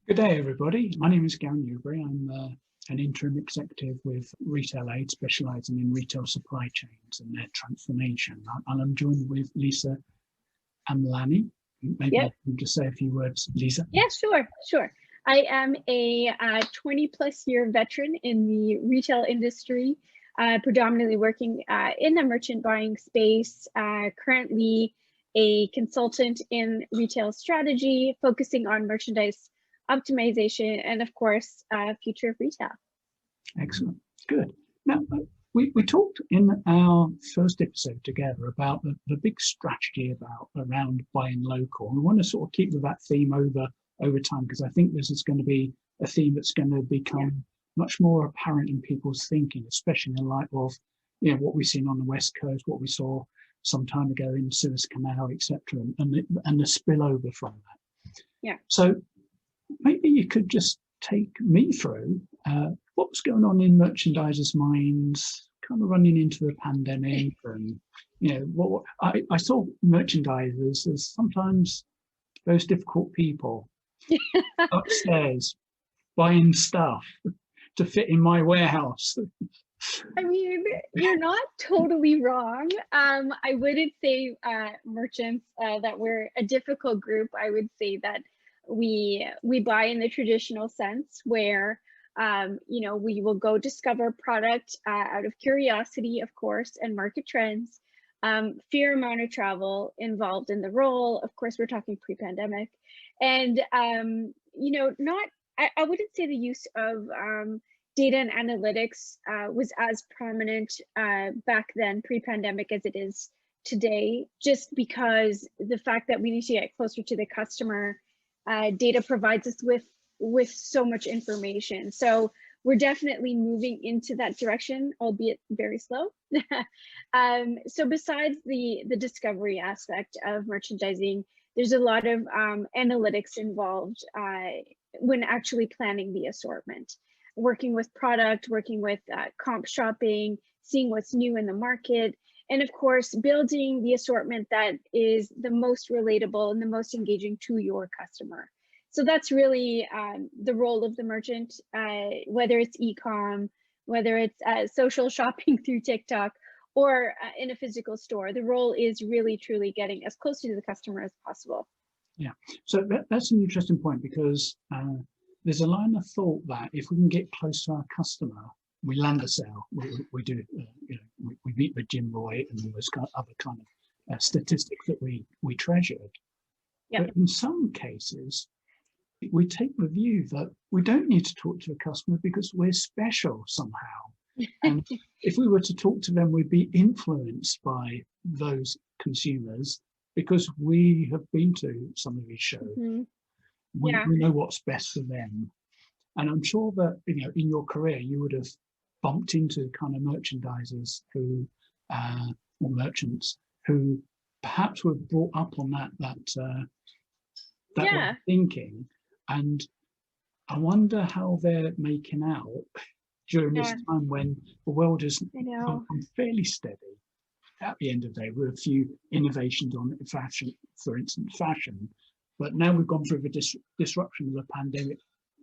Good day, everybody. My name is Gary Newbury. I'm an interim executive with Retail Aid, specialising in retail supply chains and their transformation. And I'm joined with Lisa Amlani. Maybe you Yep. can just say a few words, Lisa. Yeah, sure. I am a 20 plus year veteran in the retail industry, predominantly working in the merchant buying space, currently a consultant in retail strategy, focusing on merchandise optimization and of course, future of retail. Excellent. Good. Now, we talked in our first episode together about the big strategy around buying local. And we want to sort of keep with that theme over time, because I think this is going to be a theme that's going to become much more apparent in people's thinking, especially in light of what we've seen on the West Coast, what we saw some time ago in Suez Canal, etc., and the spillover from that. Yeah. So maybe you could just take me through what was going on in merchandisers' minds, kind of running into the pandemic, and what I saw merchandisers as sometimes those difficult people upstairs buying stuff to fit in my warehouse. I mean, you're not totally wrong. I wouldn't say merchants that we're a difficult group. I would say that we buy in the traditional sense where we will go discover product out of curiosity, of course, and market trends. Fair amount of travel involved in the role. Of course, we're talking pre-pandemic, and not. I wouldn't say the use of data and analytics was as prominent back then, pre-pandemic, as it is today, just because the fact that we need to get closer to the customer, data provides us with so much information. So we're definitely moving into that direction, albeit very slow. So besides the discovery aspect of merchandising, there's a lot of analytics involved when actually planning the assortment, working with product, working with comp shopping, seeing what's new in the market, and of course, building the assortment that is the most relatable and the most engaging to your customer. So that's really the role of the merchant, whether it's e-com, whether it's social shopping through TikTok, or in a physical store. The role is really, truly getting as close to the customer as possible. Yeah, so that's an interesting point, because there's a line of thought that if we can get close to our customer, we land a sale. We do, we meet with Jim Roy and those other kind of statistics that we treasured. Yeah. But in some cases, we take the view that we don't need to talk to a customer because we're special somehow. And if we were to talk to them, we'd be influenced by those consumers because we have been to some of these shows. Mm-hmm. We know what's best for them. And I'm sure that, in your career, you would have bumped into kind of merchandisers who, or merchants who perhaps were brought up on that way of thinking. And I wonder how they're making out during this time when the world has become fairly steady. At the end of the day, with a few innovations on fashion, for instance, fashion. But now we've gone through the disruption of the pandemic,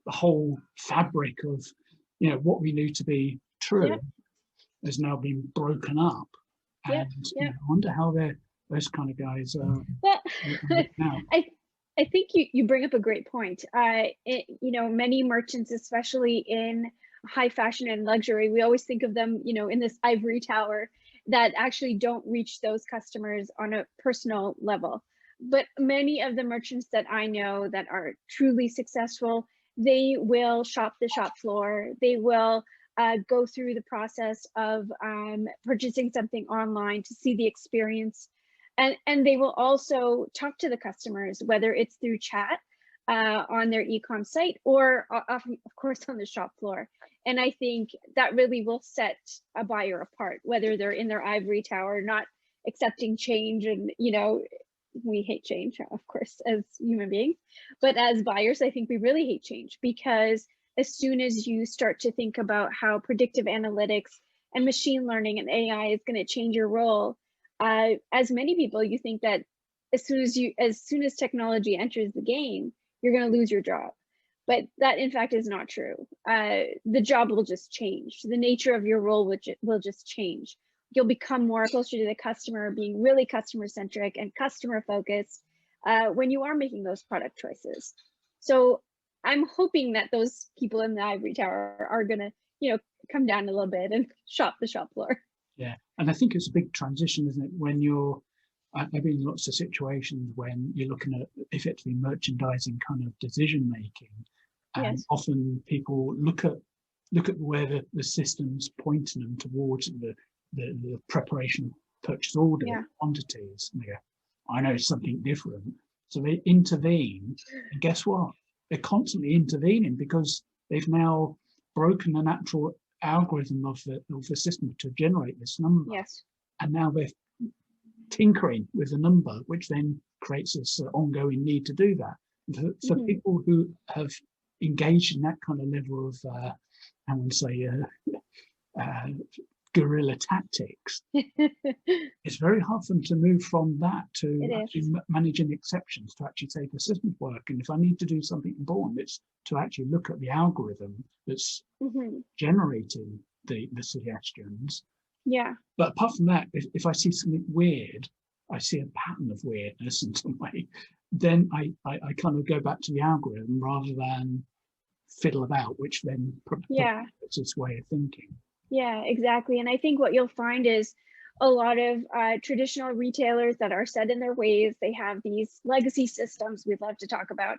the whole fabric of, what we knew to be true has now been broken up. And I wonder how those kind of guys are. Well, I think you bring up a great point. Many merchants, especially in high fashion and luxury, we always think of them, in this ivory tower that actually don't reach those customers on a personal level. But many of the merchants that I know that are truly successful, they will shop the shop floor. They will go through the process of purchasing something online to see the experience. And they will also talk to the customers, whether it's through chat on their e-com site or of course on the shop floor. And I think that really will set a buyer apart, whether they're in their ivory tower, not accepting change. And, we hate change, of course, as human beings, but as buyers, I think we really hate change, because as soon as you start to think about how predictive analytics and machine learning and AI is going to change your role, as many people, you think that as soon as technology enters the game, you're going to lose your job. but that in fact is not true. The job will just change. The nature of your role will just change. You'll become more closer to the customer, being really customer centric and customer focused when you are making those product choices. So I'm hoping that those people in the ivory tower are gonna, come down a little bit and shop the shop floor. Yeah, and I think it's a big transition, isn't it? When I've been in lots of situations when you're looking at effectively merchandising kind of decision making, and Yes. often people look at where the system's pointing them towards the preparation of purchase order Yeah. quantities. And they go, I know something different. So they intervene, and guess what? They're constantly intervening because they've now broken the natural algorithm of the system to generate this number. Yes. And now they're tinkering with the number, which then creates this ongoing need to do that. For people who have engaged in that kind of level of, I would say, guerrilla tactics, it's very hard for them to move from that to actually managing exceptions, to actually say the system's work. And if I need to do something important, it's to actually look at the algorithm that's generating the suggestions. Yeah. But apart from that, if I see something weird, I see a pattern of weirdness in some way, then I kind of go back to the algorithm rather than fiddle about, which then it's its way of thinking. Yeah, exactly. And I think what you'll find is a lot of traditional retailers that are set in their ways, they have these legacy systems. We'd love to talk about,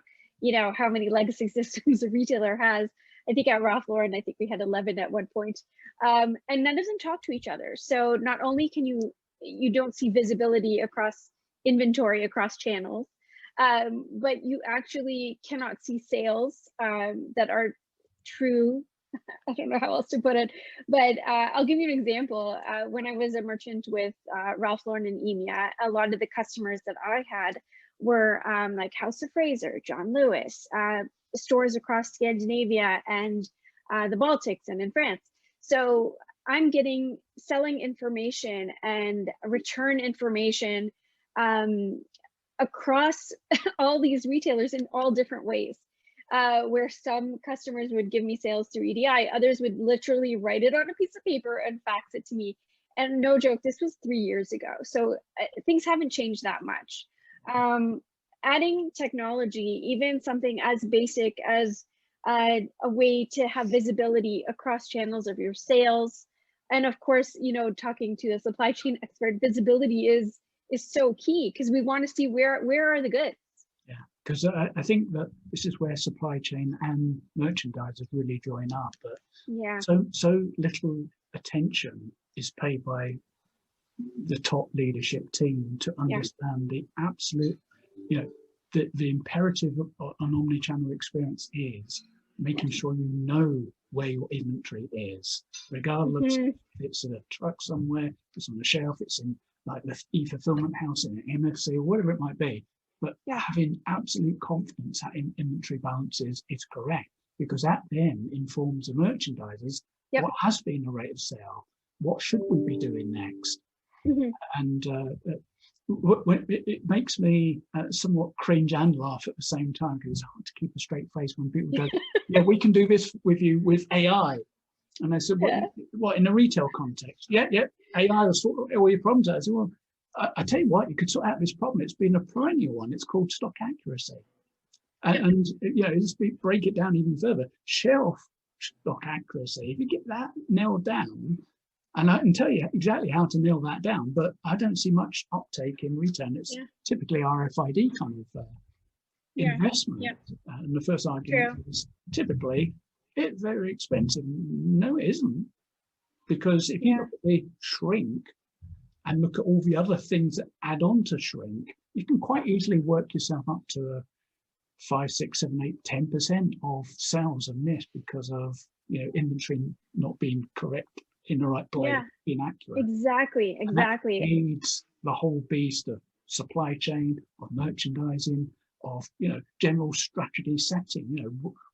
how many legacy systems a retailer has. I think at Ralph Lauren, I think we had 11 at one point. And none of them talk to each other. So not only can you don't see visibility across inventory, across channels, but you actually cannot see sales that are true. I don't know how else to put it, but I'll give you an example. When I was a merchant with Ralph Lauren and EMEA, a lot of the customers that I had were like House of Fraser, John Lewis, stores across Scandinavia and the Baltics and in France. So I'm getting selling information and return information across all these retailers in all different ways. Where some customers would give me sales through EDI, others would literally write it on a piece of paper and fax it to me. And no joke, this was 3 years ago. So things haven't changed that much. Adding technology, even something as basic as a way to have visibility across channels of your sales. And of course, talking to a supply chain expert, visibility is so key because we want to see where are the goods. Yeah, because I think that this is where supply chain and merchandisers really join up. But so little attention is paid by the top leadership team to understand the absolute, the imperative of an omni-channel experience is making sure you know where your inventory is, regardless if it's in a truck somewhere, if it's on a shelf, it's in like the e-fulfillment house in an MFC or whatever it might be. But having absolute confidence that inventory balances is correct, because that then informs the merchandisers what has been a rate of sale, what should we be doing next, and it makes me somewhat cringe and laugh at the same time, because it's hard to keep a straight face when people go, "Yeah, we can do this with you with AI," and I said, "What in a retail context? Yeah, AI will sort all your problems out." I said, "Well, I tell you what, you could sort out this problem. It's been a perennial one. It's called stock accuracy." And just break it down even further. Shelf stock accuracy, if you get that nailed down, and I can tell you exactly how to nail that down, but I don't see much uptake in retail. It's typically RFID kind of investment. And the first argument is typically it's very expensive. No, it isn't. Because if you look at the shrink, and look at all the other things that add on to shrink, you can quite easily work yourself up to 5, 6, 7, 8, 10% of sales are missed because of inventory not being correct in the right place, being accurate. Exactly. And that needs the whole beast of supply chain, of merchandising, of general strategy setting.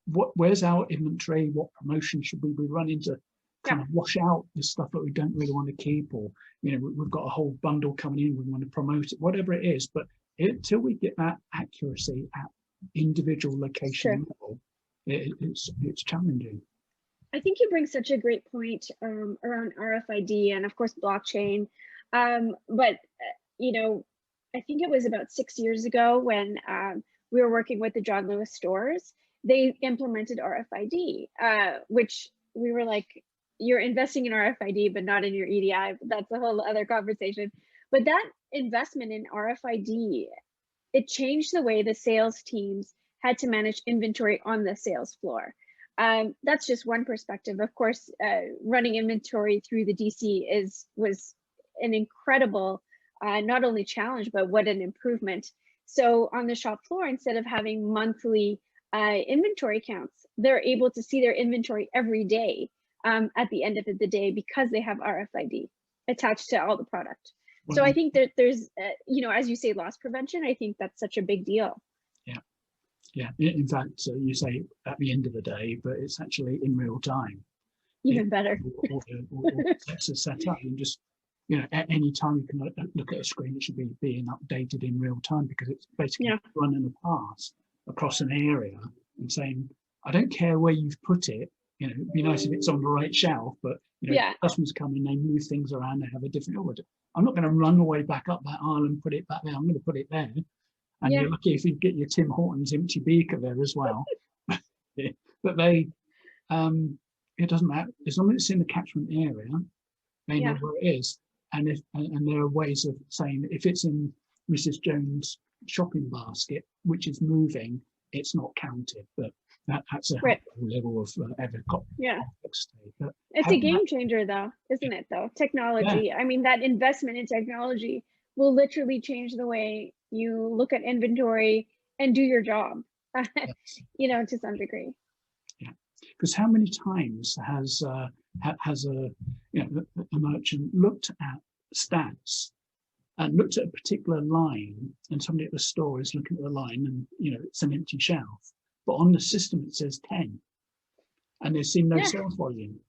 Where's our inventory? What promotion should we be running to kind of wash out the stuff that we don't really want to keep, or we've got a whole bundle coming in, we want to promote it, whatever it is. But until we get that accuracy at individual location level, it's challenging. I think you bring such a great point around RFID and of course blockchain. But you know, I think it was about 6 years ago when we were working with the John Lewis stores. They implemented RFID, which we were like, you're investing in RFID, but not in your EDI. But that's a whole other conversation. But that investment in RFID, it changed the way the sales teams had to manage inventory on the sales floor. That's just one perspective. Of course, running inventory through the DC was an incredible, not only challenge, but what an improvement. So on the shop floor, instead of having monthly inventory counts, they're able to see their inventory every day at the end of the day because they have RFID attached to all the product. So I think that there's, you know, as you say, loss prevention, I think that's such a big deal. Yeah, in fact, you say at the end of the day, but it's actually in real time. Even better. All the steps are set up, and just, you know, at any time you can look at a screen, it should be being updated in real time, because it's basically running a pass across an area and saying, I don't care where you've put it. You know, it'd be nice if it's on the right shelf, but you know, customers come in, they move things around, they have a different order. I'm not going to run away back up that aisle and put it back there. I'm going to put it there. And you're lucky if you get your Tim Hortons empty beaker there as well. But they, it doesn't matter, as long as it's in the catchment area, they know where it is. And there are ways of saying, if it's in Mrs. Jones' shopping basket, which is moving, it's not counted. But that's a level of complexity. But it's a game changer, though, isn't it? Though technology, I mean, that investment in technology will literally change the way you look at inventory and do your job, you know, to some degree. Yeah, because how many times has a merchant looked at stats and looked at a particular line, and somebody at the store is looking at the line, and you know it's an empty shelf, but on the system it says 10, and they've seen no sales volume.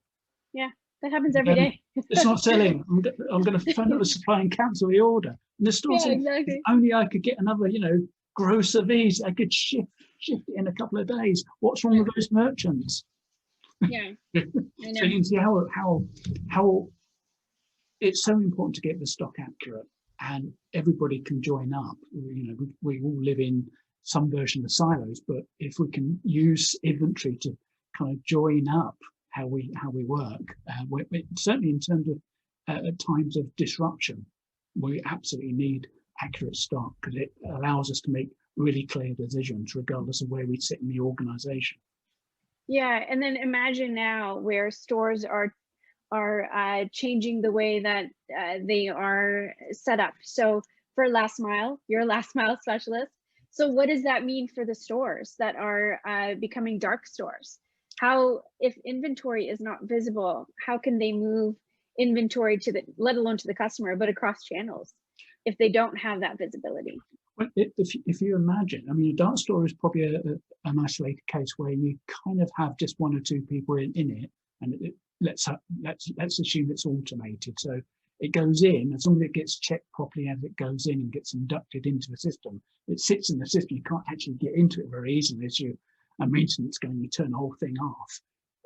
Yeah. That happens every day. It's not selling. I'm going to phone up the supplier and cancel the order. And the store said, if only I could get another, you know, gross of these, I could shift it in a couple of days. What's wrong with those merchants? Yeah. I know. So you can see how it's so important to get the stock accurate, and everybody can join up. You know, we all live in some version of silos, but if we can use inventory to kind of join up how we work, certainly in terms of at times of disruption, we absolutely need accurate stock, because it allows us to make really clear decisions regardless of where we sit in the organization. Yeah, and then imagine now where stores are changing the way that they are set up. So for last mile, you're a last mile specialist. So what does that mean for the stores that are becoming dark stores? How, if inventory is not visible, how can they move inventory to the, let alone to the customer, but across channels, if they don't have that visibility? Well, if you imagine, I mean, a dark store is probably an isolated case where you kind of have just one or two people in it, and let's assume it's automated. So it goes in, as long as it gets checked properly as it goes in and gets inducted into the system, it sits in the system. You can't actually get into it very easily as you. A maintenance going, you turn the whole thing off,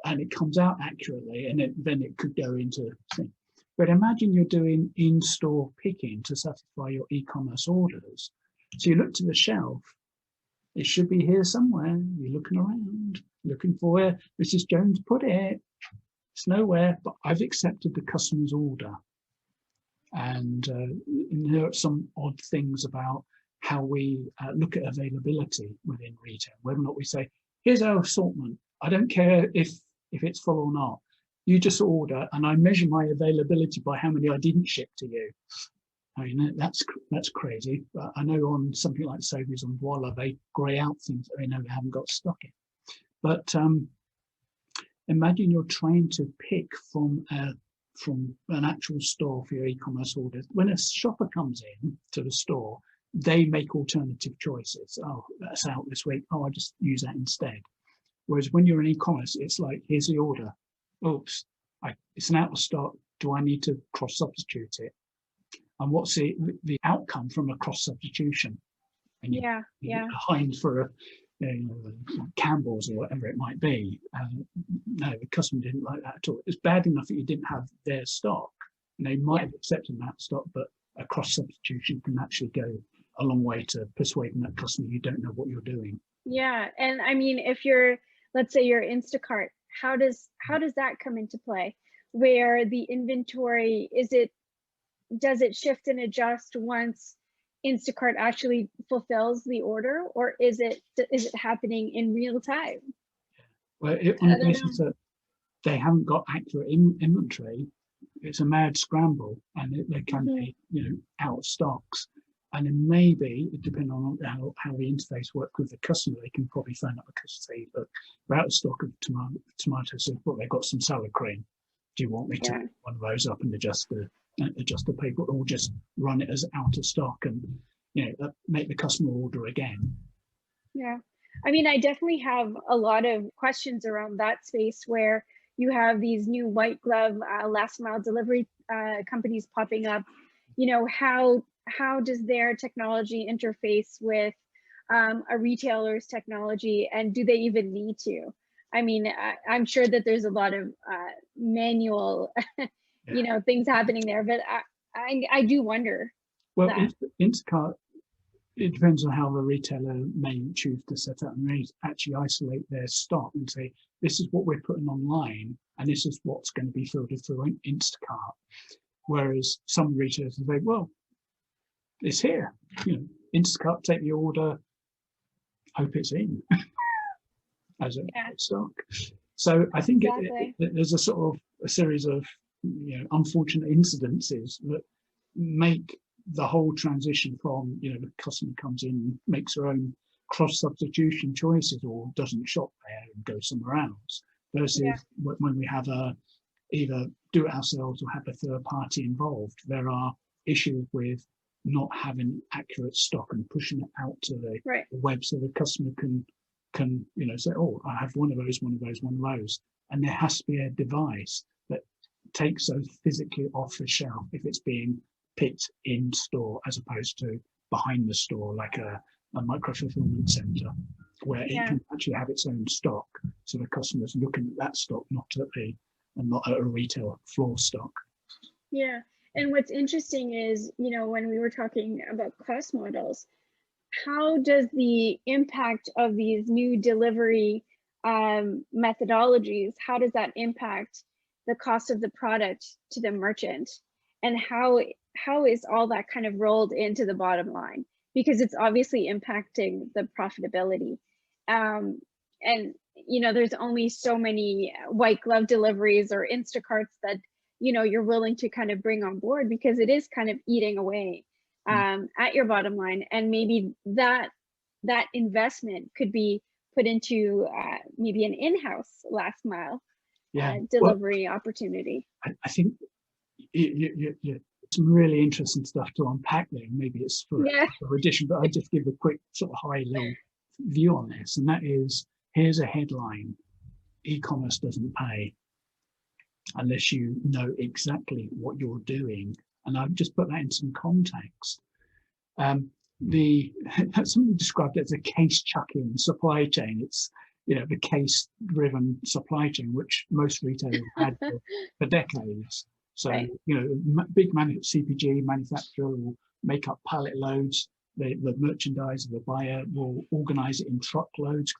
and it comes out accurately, and then it could go into thing. But imagine you're doing in-store picking to satisfy your e-commerce orders. So you look to the shelf, it should be here somewhere. You're looking around, looking for where Mrs. Jones put it. It's nowhere, but I've accepted the customer's order. And there are some odd things about how we look at availability within retail, whether or not we say, here's our assortment. I don't care if it's full or not. You just order, and I measure my availability by how many I didn't ship to you. I mean, that's crazy. But I know on something like Sobeys and Voila, they grey out things that they know they haven't got stock in. But imagine you're trying to pick from an actual store for your e-commerce orders. When a shopper comes in to the store, they make alternative choices. Oh, that's out this week. Oh, I just use that instead. Whereas when you're in e-commerce, it's like, here's the order. Oops, it's an out of stock. Do I need to cross substitute it? And what's the outcome from a cross substitution? And you're behind for Campbell's or whatever it might be. No, the customer didn't like that at all. It's bad enough that you didn't have their stock, and they might have accepted that stock, but a cross substitution can actually go a long way to persuading that customer you don't know what you're doing. Yeah, and I mean, if you're, let's say you're Instacart, how does that come into play? Where the inventory, does it shift and adjust once Instacart actually fulfills the order, or is it happening in real time? Well, on the basis that they haven't got accurate inventory, it's a mad scramble, and they can be, out of stocks. And then maybe, depending on how the interface works with the customer, they can probably phone up the customer and say, look, we're out of stock of tomatoes, but they've got some salad cream. Do you want me to pick one of those up and adjust the paper, or just run it as out of stock and make the customer order again? Yeah, I mean, I definitely have a lot of questions around that space, where you have these new white glove last mile delivery companies popping up. How does their technology interface with a retailer's technology, and do they even need to? I mean, I'm sure that there's a lot of manual, things happening there, but I do wonder. Well, Instacart, it depends on how the retailer may choose to set up and may actually isolate their stock and say, this is what we're putting online, and this is what's going to be filtered through Instacart. Whereas some retailers say, well, it's here, Instacart, take the order, hope it's in as a stock. So I think there's a sort of a series of unfortunate incidences that make the whole transition from the customer comes in, makes their own cross substitution choices, or doesn't shop there and go somewhere else, versus when we have either do it ourselves or have a third party involved. There are issues with not having accurate stock and pushing it out to the web, so the customer can say, oh, I have one of those, and there has to be a device that takes those physically off the shelf if it's being picked in store, as opposed to behind the store, like a micro fulfillment center, where it can actually have its own stock, so the customer's looking at that stock, not at a retail floor stock. Yeah. And what's interesting is, when we were talking about cost models, how does the impact of these new delivery methodologies, how does that impact the cost of the product to the merchant? And how is all that kind of rolled into the bottom line? Because it's obviously impacting the profitability. And there's only so many white glove deliveries or Instacarts that you're willing to kind of bring on board, because it is kind of eating away at your bottom line. And maybe that investment could be put into maybe an in-house last mile delivery opportunity. I think some really interesting stuff to unpack there. Maybe it's for addition, but I'll just give a quick sort of high level view on this, and that is, here's a headline: e-commerce doesn't pay unless you know exactly what you're doing. And I've just put that in some context. Somebody described it as a case chucking supply chain. It's the case driven supply chain, which most retailers had for decades. So big CPG manufacturer will make up pallet loads. The merchandiser, the buyer, will organize it in truckloads,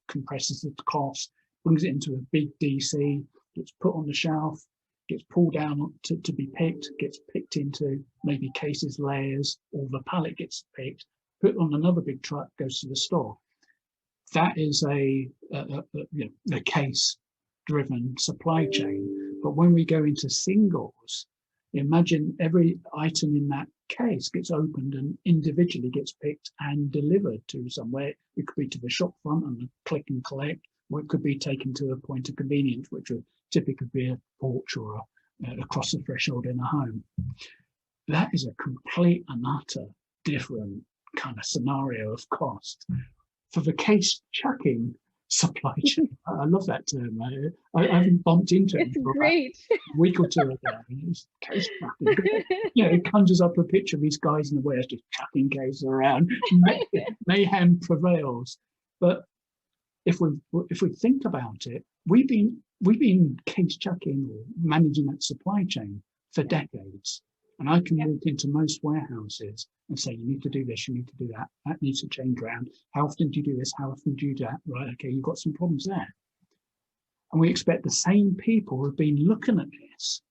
compresses the cost, brings it into a big DC, gets put on the shelf, gets pulled down to be picked, gets picked into maybe cases, layers, or the pallet gets picked, put on another big truck, goes to the store. That is a case-driven supply chain. But when we go into singles, imagine every item in that case gets opened and individually gets picked and delivered to somewhere. It could be to the shop front and click and collect, or it could be taken to a point of convenience, which would typically be a porch or across the threshold in a home. That is a complete and utter different kind of scenario of cost. For the case chucking supply chain, I love that term. I haven't bumped into it for great. A week or two ago. It's case chucking. It conjures up a picture of these guys in the warehouse just chucking cases around. Mayhem prevails. But if we think about it, we've been case checking or managing that supply chain for decades. And I can walk into most warehouses and say, you need to do this, you need to do that, that needs to change around. How often do you do this? How often do you do that? Right, okay, you've got some problems there. And we expect the same people who have been looking at this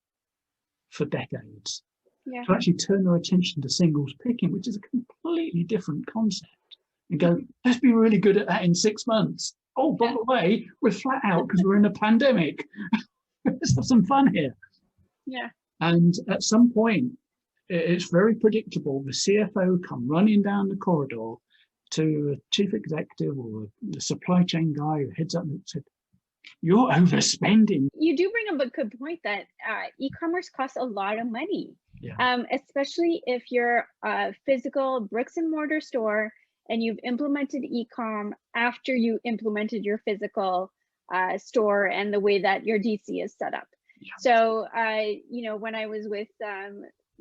for decades to actually turn their attention to singles picking, which is a completely different concept, and go, let's be really good at that in 6 months. Oh, by the way, we're flat out because we're in a pandemic. Let's have some fun here. Yeah. And at some point, it's very predictable. The CFO come running down the corridor to a chief executive or the supply chain guy who heads up and said, you're overspending. You do bring up a good point that e-commerce costs a lot of money, especially if you're a physical bricks and mortar store and you've implemented e-com after you implemented your physical store and the way that your DC is set up. Yeah. So, you know, when I was with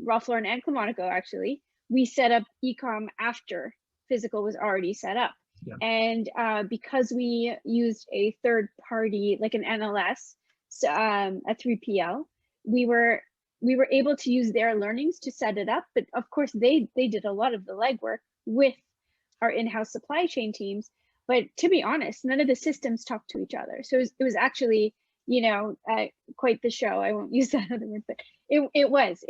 Ralph Lauren and Quantico, actually, we set up e-com after physical was already set up. Yeah. And because we used a third party, like an NLS, a 3PL, we were able to use their learnings to set it up. But of course, they did a lot of the legwork with our in-house supply chain teams. But to be honest, none of the systems talk to each other. So it was actually, you know, quite the show. I won't use that other word, but it was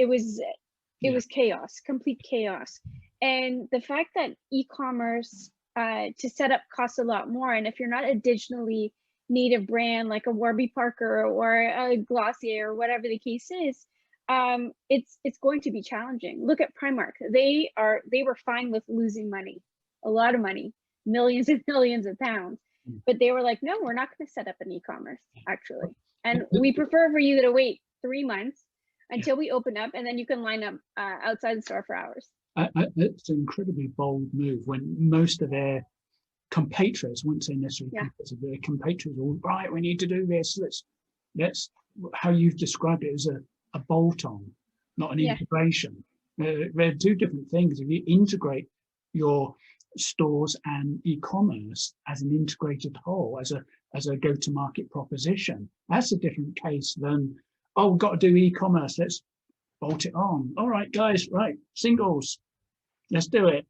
chaos, complete chaos. And the fact that e-commerce to set up costs a lot more. And if you're not a digitally native brand like a Warby Parker or a Glossier or whatever the case is, it's going to be challenging. Look at Primark. They were fine with losing money, a lot of money, millions and millions of pounds. But they were like, no, we're not going to set up an e-commerce, actually. And we prefer for you to wait 3 months until we open up, and then you can line up outside the store for hours. It's an incredibly bold move when most of their compatriots, I wouldn't say necessarily because of their compatriots, all right, we need to do this. Let's how you've described it as a bolt-on, not an integration. They're two different things. If you integrate your stores and e-commerce as an integrated whole, as a go-to-market proposition, that's a different case than, oh, we've got to do e-commerce, let's bolt it on. All right, guys, right, singles, let's do it.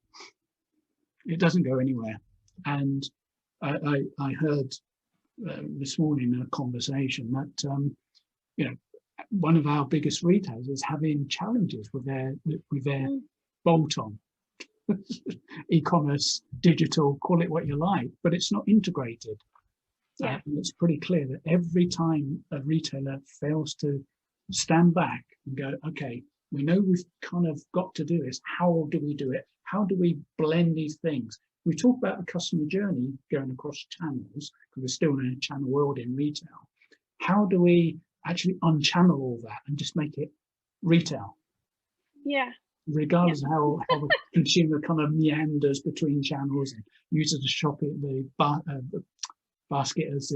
It doesn't go anywhere. And I heard this morning a conversation that you know, one of our biggest retailers is having challenges with their bolt-on e-commerce, digital, call it what you like, but it's not integrated. And it's pretty clear that every time a retailer fails to stand back and go, okay, we know we've kind of got to do this. How do we do it? How do we blend these things? We talk about a customer journey going across channels, because we're still in a channel world in retail. How do we actually unchannel all that and just make it retail? Yeah. Regardless of how the consumer kind of meanders between channels and uses the shopping, the basket as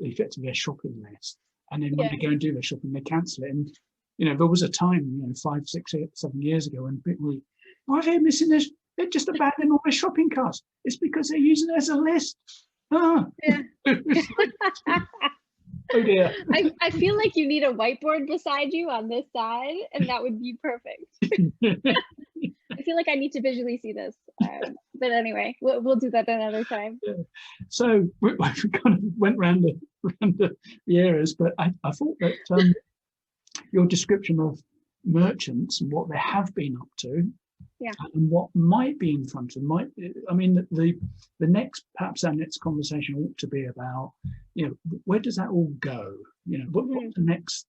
effectively a shopping list. And then when they go and do their shopping, they cancel it. And, you know, there was a time, you know, 5, 6, 7 years ago when people were, why are they missing this? They're just abandoning all their shopping carts. It's because they're using it as a list. Oh dear. I feel like you need a whiteboard beside you on this side, and that would be perfect. I feel like I need to visually see this. But anyway, we'll do that another time. Yeah. So we kind of went round the eras, but I thought that your description of merchants and what they have been up to, and what might be in front of them, I mean, the next, perhaps our next conversation ought to be about, you know, where does that all go? You know, what the next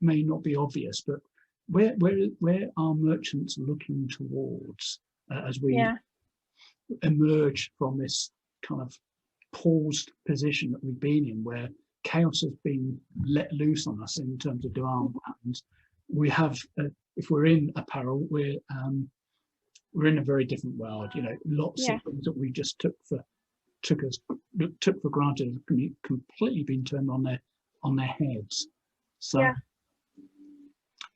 may not be obvious, but where are merchants looking towards as we emerge from this kind of paused position that we've been in, where chaos has been let loose on us in terms of demand patterns? We have, if we're in apparel, we're in a very different world. You know, lots of things that we just took for granted have completely been turned on their heads. So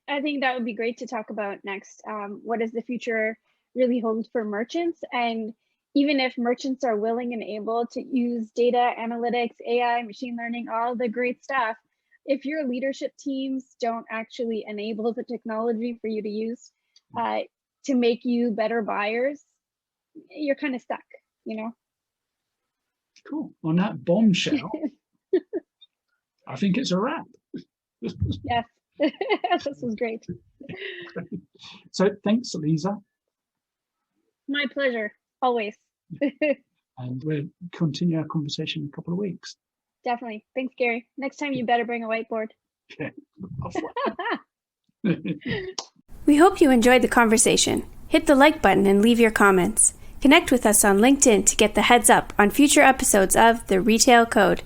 I think that would be great to talk about next. What does the future really hold for merchants? And even if merchants are willing and able to use data analytics, AI, machine learning, all the great stuff, if your leadership teams don't actually enable the technology for you to use to make you better buyers, you're kind of stuck, you know? Cool. On that bombshell, I think it's a wrap. Yes, this was great. So thanks, Lisa. My pleasure, always. And we'll continue our conversation in a couple of weeks. Definitely. Thanks, Gary. Next time you better bring a whiteboard. Okay. We hope you enjoyed the conversation. Hit the like button and leave your comments. Connect with us on LinkedIn to get the heads up on future episodes of The Retail Code.